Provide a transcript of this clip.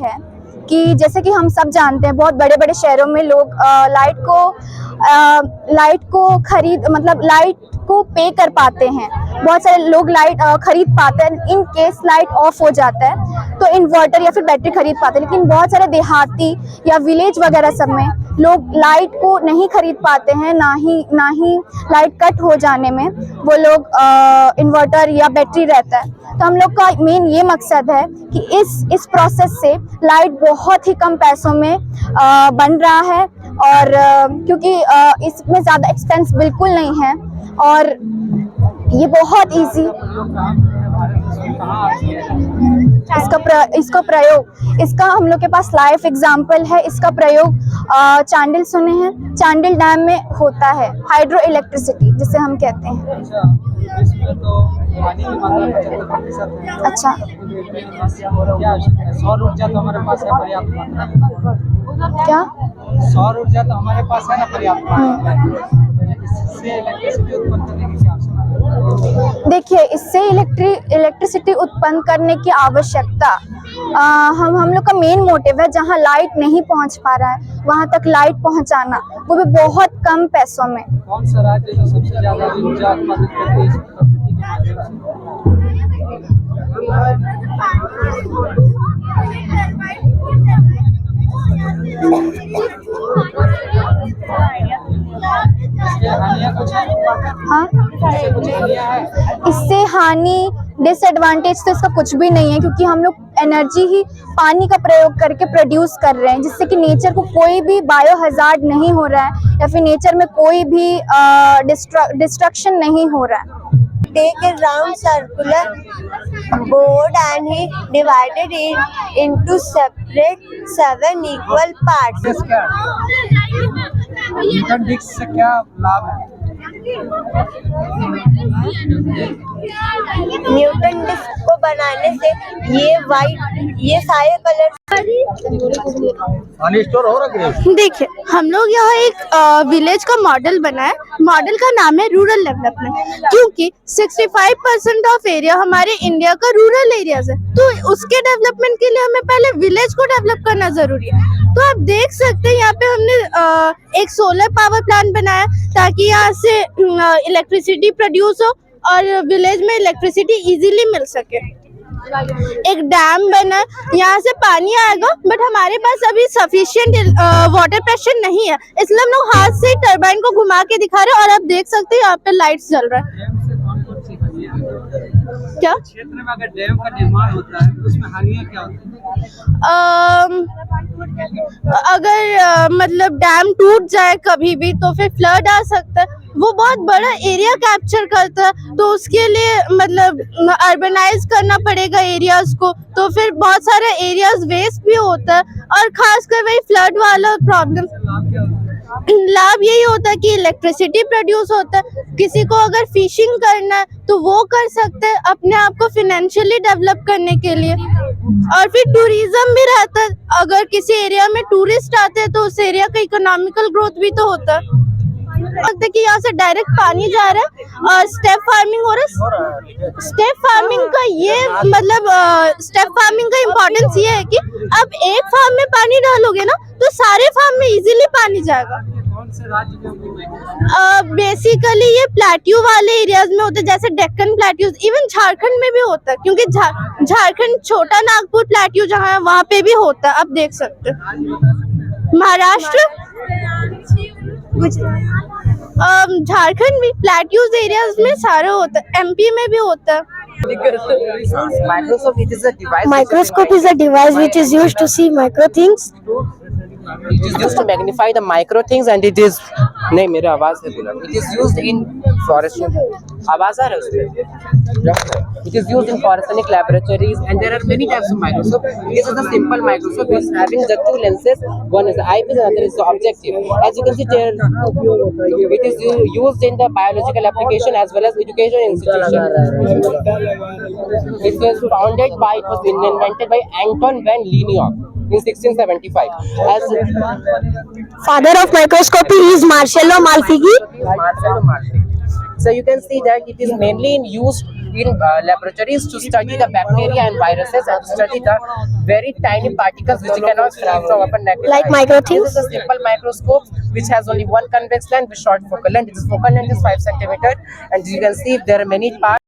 है कि जैसे कि हम सब जानते हैं बहुत बड़े बड़े शहरों में लोग लाइट को खरीद मतलब लाइट को पे कर पाते हैं। बहुत सारे लोग लाइट खरीद पाते हैं इन केस लाइट ऑफ हो जाता है तो इन्वर्टर या फिर बैटरी खरीद पाते हैं। लेकिन बहुत सारे देहाती या विलेज वगैरह सब में लोग लाइट को नहीं खरीद पाते हैं, ना ही लाइट कट हो जाने में वो लोग इन्वर्टर या बैटरी रहता है। तो हम लोग का मेन ये मकसद है कि इस प्रोसेस से लाइट बहुत ही कम पैसों में बन रहा है और क्योंकि इसमें ज़्यादा एक्सपेंस बिल्कुल नहीं है और ये बहुत इजी इसका हम लोग के पास लाइव एग्जांपल है। इसका प्रयोग चांडिल सुने हैं, चांडिल डैम में होता है, हाइड्रो इलेक्ट्रिसिटी जिसे हम कहते हैं। अच्छा, सौर ऊर्जा तो हमारे पास है पर्याप्त मात्रा में। क्या सौर ऊर्जा तो हमारे पास है ना पर्याप्त मात्रा में। इससे इलेक्ट्रिसिटी उत्पन्न करने की क्या आवश्यकता? देखिए, इससे इलेक्ट्रिसिटी उत्पन्न करने की आवश्यकता हम लोग का मेन मोटिव है जहां लाइट नहीं पहुंच पा रहा है वहां तक लाइट पहुंचाना, वो भी बहुत कम पैसों में। कौन सा राज्य जो सबसे ज्यादा ऊर्जा उत्पादित करते हैं इस पद्धति के हाँ, इससे हानि डिसएडवांटेज तो इसका कुछ भी नहीं है क्योंकि हम लोग एनर्जी ही पानी का प्रयोग करके प्रोड्यूस कर रहे हैं जिससे कि नेचर को कोई भी बायो हजार्ड नहीं हो रहा है या फिर नेचर में कोई भी डिस्ट्रक्शन नहीं हो रहा है। Take a round circular board and he divided it into separate 7 equal parts. Newton disc से क्या लाभ है? न्यूटन डिस्क को बनाने से ये सारे कलर। देखिए, हम लोग यहाँ एक विलेज का मॉडल बना है। मॉडल का नाम है रूरल डेवलपमेंट, क्योंकि 65% ऑफ एरिया हमारे इंडिया का रूरल एरियाज है, तो उसके डेवलपमेंट के लिए हमें पहले विलेज को डेवलप करना जरूरी है। तो आप देख सकते हैं यहाँ पे हमने एक सोलर पावर प्लांट बनाया ताकि यहाँ से इलेक्ट्रिसिटी प्रोड्यूस हो और विलेज में इलेक्ट्रिसिटी इजीली मिल सके। एक डैम बना, यहाँ से पानी आएगा, बट हमारे पास अभी सफिशिएंट वाटर प्रेशर नहीं है, इसलिए हम लोग हाथ से टरबाइन को घुमा के दिखा रहे हैं और आप देख सकते हैं यहाँ पे लाइट्स जल रहा है। क्या क्षेत्र में अगर डैम का निर्माण होता है तो उसमें हानियां क्या होती है? अगर मतलब डैम टूट जाए कभी भी तो फिर फ्लड आ सकता है। वो बहुत बड़ा एरिया कैप्चर करता है तो उसके लिए मतलब अर्बनाइज करना पड़ेगा एरियाज को, तो फिर बहुत सारे एरियाज वेस्ट भी होता है और खासकर वही फ्लड वाला प्रॉब्लम। लाभ यही होता है कि इलेक्ट्रिसिटी प्रोड्यूस होता है, किसी को अगर फिशिंग करना है तो वो कर सकते हैं अपने आप को फाइनेंशियली डेवलप करने के लिए, और फिर टूरिज्म भी रहता है। अगर किसी एरिया में टूरिस्ट आते हैं तो उस एरिया का इकोनॉमिकल ग्रोथ भी तो होता है। लगता है कि यहाँ से डायरेक्ट पानी जा रहा है और स्टेप फार्मिंग हो रहा है। स्टेप फार्मिंग का ये मतलब स्टेप फार्मिंग का इम्पोर्टेंस ये है कि अब एक फार्म में पानी डालोगे ना तो सारे फार्म में इजीली पानी जाएगा। कौन से राज्य में? बेसिकली ये प्लेट्यू वाले एरियाज में होता है, जैसे डेक्कन प्लेट्यूज, इवन झारखंड में भी होता है क्योंकि झारखंड छोटा नागपुर प्लेट्यू जहाँ है वहाँ पे भी होता है, आप देख सकते हैं। महाराष्ट्र, झारखंड में प्लेट्यूज एरियाज में सारे होता है, एमपी में भी होता है। Microscope is a device which is used to see micro things. It is used to magnify the micro things and it is नहीं मेरा आवाज है बोला। It is used in forestry आवाज आ रहा है उसमें। It is used in forestry laboratories and there are many types of microscope. This is the simple microscope which is having the two lenses. One is the eyepiece and other is the objective. As you can see there, it is used in the biological application as well as education institution. It was invented by Anton van Leeuwenhoek in 1675. As Father of microscopy is Marcello Malpighi. So you can see that it is mainly in use in laboratories to study the bacteria and viruses and study the very tiny particles which you cannot see from open naked Like eye. micro things? This is a simple microscope which has only one convex lens with short focal length. Its focal length is 5 centimeter, and you can see there are many parts.